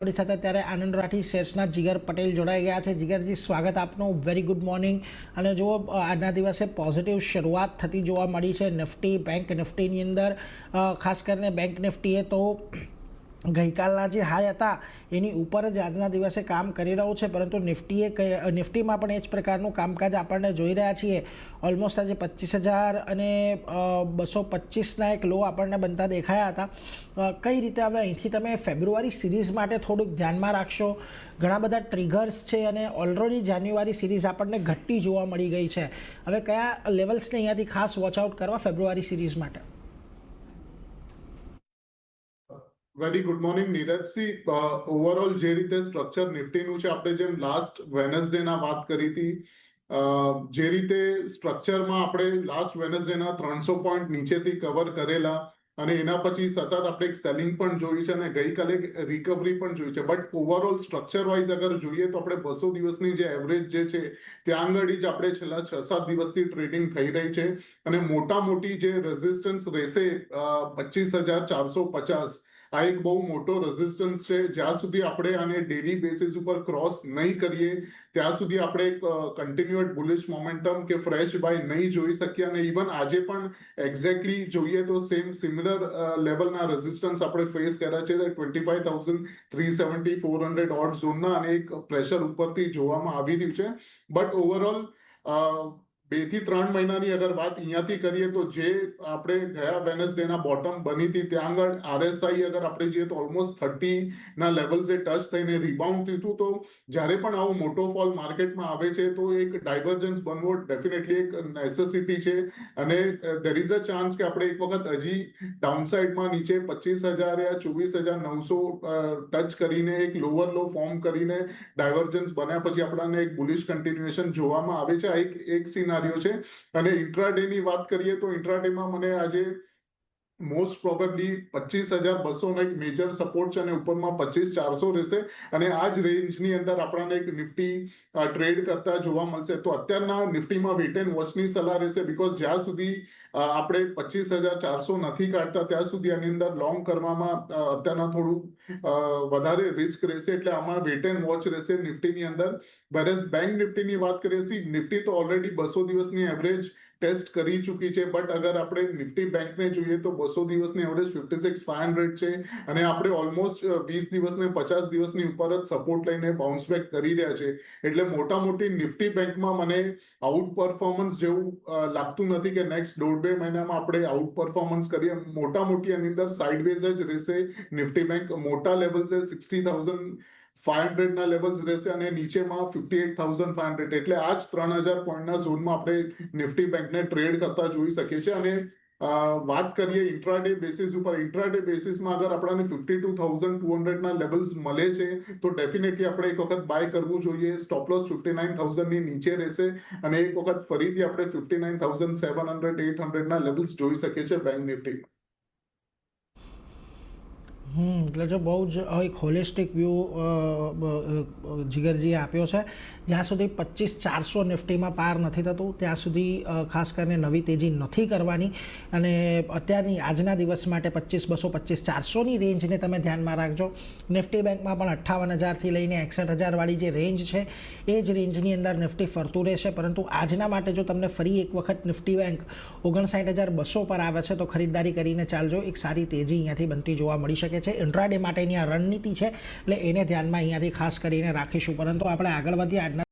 આપણી સાથે અત્યારે આનંદ રાઠી શેર્સના જીગર પટેલ જોડાઈ ગયા છે। જીગરજી, સ્વાગત આપનું। Very good morning. અને જુઓ, આજના દિવસે પોઝિટિવ શરૂઆત થતી જોવા મળી છે નિફ્ટી બેંક નિફ્ટીની અંદર। ખાસ કરીને બેંક નિફ્ટીએ તો ગઈકાલના જે હાઈ હતા એની ઉપર જ આજના દિવસે કામ કરી રહ્યું છે, પરંતુ નિફ્ટીમાં પણ એ જ પ્રકારનું કામકાજ આપણને જોઈ રહ્યા છીએ। ઓલમોસ્ટ આજે 25,000 અને 225ના એક લો આપણને બનતા દેખાયા હતા। કઈ રીતે હવે અહીંથી તમે ફેબ્રુઆરી સિરીઝ માટે થોડુંક ધ્યાનમાં રાખશો? ઘણા બધા ટ્રિગર્સ છે અને ઓલરેડી જાન્યુઆરી સિરીઝ આપણને ઘટતી જોવા મળી ગઈ છે। હવે કયા લેવલ્સને અહીંયાથી ખાસ વોચઆઉટ કરવા ફેબ્રુઆરી સિરીઝ માટે? Very good morning Neerajsinh. Overall જે રીતે સ્ટ્રક્ચર નિફ્ટીનું છે, આપણે જેમ લાસ્ટ વેનસડેના વાત કરી હતી, જે રીતે સ્ટ્રક્ચરમાં આપણે લાસ્ટ વેનસડેના 300 પોઈન્ટ નીચેથી કવર કરેલા અને એના પછી સતત આપણે એક સેલિંગ પણ જોઈ છે અને ગઈકાલે રિકવરી પણ જોઈ છે। બટ ઓવરઓલ સ્ટ્રક્ચર વાઇઝ અગર જોઈએ તો આપણે 200 દિવસની જે એવરેજ જે છે ત્યાં આગળ જ આપણે છેલ્લા 6-7 દિવસથી ટ્રેડિંગ થઈ રહી છે અને મોટી જે રેઝિસ્ટન્સ રહેશે 25,450, આ એક બહુ મોટો રેઝિસ્ટન્સ છે। જ્યાં સુધી આપણે આને ડેલી બેસિસ ઉપર ક્રોસ નહીં કરીએ ત્યાં સુધી આપણે એક કન્ટિન્યુઅડ બુલિશ મોમેન્ટમ કે ફ્રેશ બાય નહીં જોઈ શકીએ અને ઇવન આજે પણ એક્ઝેક્ટલી જોઈએ તો સિમિલર લેવલના રેઝિસ્ટન્સ આપણે ફેસ કર્યા છે 25,370 400 ઓડ ઝોનના અને એક પ્રેશર ઉપરથી જોવામાં આવી રહ્યું છે। બટ ઓવરઓલ 2 થી 3 મહિનાની અગર વાત અહીંયાથી કરીએ તો જે આપણે ગયા વેનસડેના બોટમ બની હતી ત્યાં આગળ આરએસઆઈ અગર આપણે જોઈએ તો ઓલમોસ્ટ 30ના લેવલ્સે ટચ થઈને રિબાઉન્ડ થયું હતું। તો જ્યારે પણ આવો મોટો ફોલ માર્કેટમાં આવે છે તો એક ડાયવર્જન્સ બનવો ડેફિનેટલી એક નેસેસિટી છે અને ધેર ઇઝ અ ચાન્સ કે આપણે એક વખત હજી ડાઉનસાઇડમાં નીચે 25,000 યા 24,900 ટચ કરીને એક લોઅર લો ફોર્મ કરીને ડાયવર્જન્સ બન્યા પછી આપણને એક બુલિશ કન્ટિન્યુએશન જોવામાં આવે છે। આ એક સિનારીઓ છે। અને ઇન્ટ્રાડે ની વાત કરીએ તો ઇન્ટ્રાડેમાં મને આજે મોસ્ટ પ્રોબેબલી 25,200 નો એક મેજર સપોર્ટ છે અને ઉપરમાં 25,400 રહેશે અને આ જ રેન્જની અંદર આપણને એક નિફ્ટી ટ્રેડ કરતા જોવા મળશે। તો અત્યારના નિફ્ટીમાં વેટ એન્ડ વોચની સલાહ રહેશે, બીકોઝ જ્યાં સુધી આપણે 25,400 નથી કાઢતા ત્યાં સુધી આની અંદર લોંગ કરવામાં અત્યારના થોડું વધારે રિસ્ક રહેશે, એટલે આમાં વેટ એન્ડ વોચ રહેશે નિફ્ટીની અંદર। વેરેસ બેંક નિફ્ટીની વાત કરીએ, નિફ્ટી તો ઓલરેડી 200 દિવસની એવરેજ ટેસ્ટ કરી ચૂકી છે, બટ અગર આપણે નિફ્ટી બેંકને જોઈએ તો 200 દિવસની એવરેજ 56,500 છે અને આપણે ઓલમોસ્ટ 20 દિવસને 50 દિવસની ઉપર જ સપોર્ટ લઈને બાઉન્સ બેક કરી રહ્યા છે। એટલે મોટી નિફ્ટી બેંકમાં મને આઉટ પરફોર્મન્સ જેવું લાગતું નથી કે નેક્સ્ટ 1.5-2 મહિનામાં આપણે આઉટ પરફોર્મન્સ કરીએ। મોટી એની અંદર સાઇડવેઝ જ રહેશે નિફ્ટી બેંક। મોટા લેવલ છે 60,500 ના લેવલ્સ રહેશે અને નીચેમાં 58,500, એટલે આ જ 3,000 પોઈન્ટના ઝોનમાં આપણે નિફ્ટી બેંકને ટ્રેડ કરતા જોઈ શકીએ છીએ। અને વાત કરીએ ઇન્ટ્રાડે બેસિસ ઉપર, ઇન્ટ્રાડે બેસિસમાં અગર આપણને 52,200ના લેવલ્સ મળે છે તો ડેફિનેટલી આપણે એક વખત બાય કરવું જોઈએ। સ્ટોપ લોસ 59,000ની નીચે રહેશે અને એક વખત ફરીથી આપણે 59,700-800ના લેવલ્સ જોઈ શકીએ છીએ બેંક નિફ્ટી। એટલે જો બહુ જ એક હોલિસ્ટિક વ્યૂ જીગરજીએ આપ્યો છે। જ્યાં સુધી 25,400 નિફ્ટીમાં પાર નથી થતું ત્યાં સુધી ખાસ કરીને નવી તેજી નથી કરવાની અને અત્યારની આજના દિવસ માટે 25,200 25,400ની રેન્જને તમે ધ્યાનમાં રાખજો। નિફ્ટી બેંકમાં પણ 58,000થી લઈને 61,000 વાળી જે રેન્જ છે એ જ રેન્જની અંદર નિફ્ટી ફરતું રહેશે, પરંતુ આજના માટે જો તમને ફરી એક વખત નિફ્ટી બેંક 59,200 પર આવે છે તો ખરીદદારી કરીને ચાલજો। એક સારી તેજી અહીંયાથી બનતી જોવા મળી શકે છે। ઇન્ટ્રાડે માટેની આ રણનીતિ છે એટલે એને ધ્યાનમાં અહીંયાથી ખાસ કરીને રાખીશું, પરંતુ આપણે આગળ વધીએ। આજના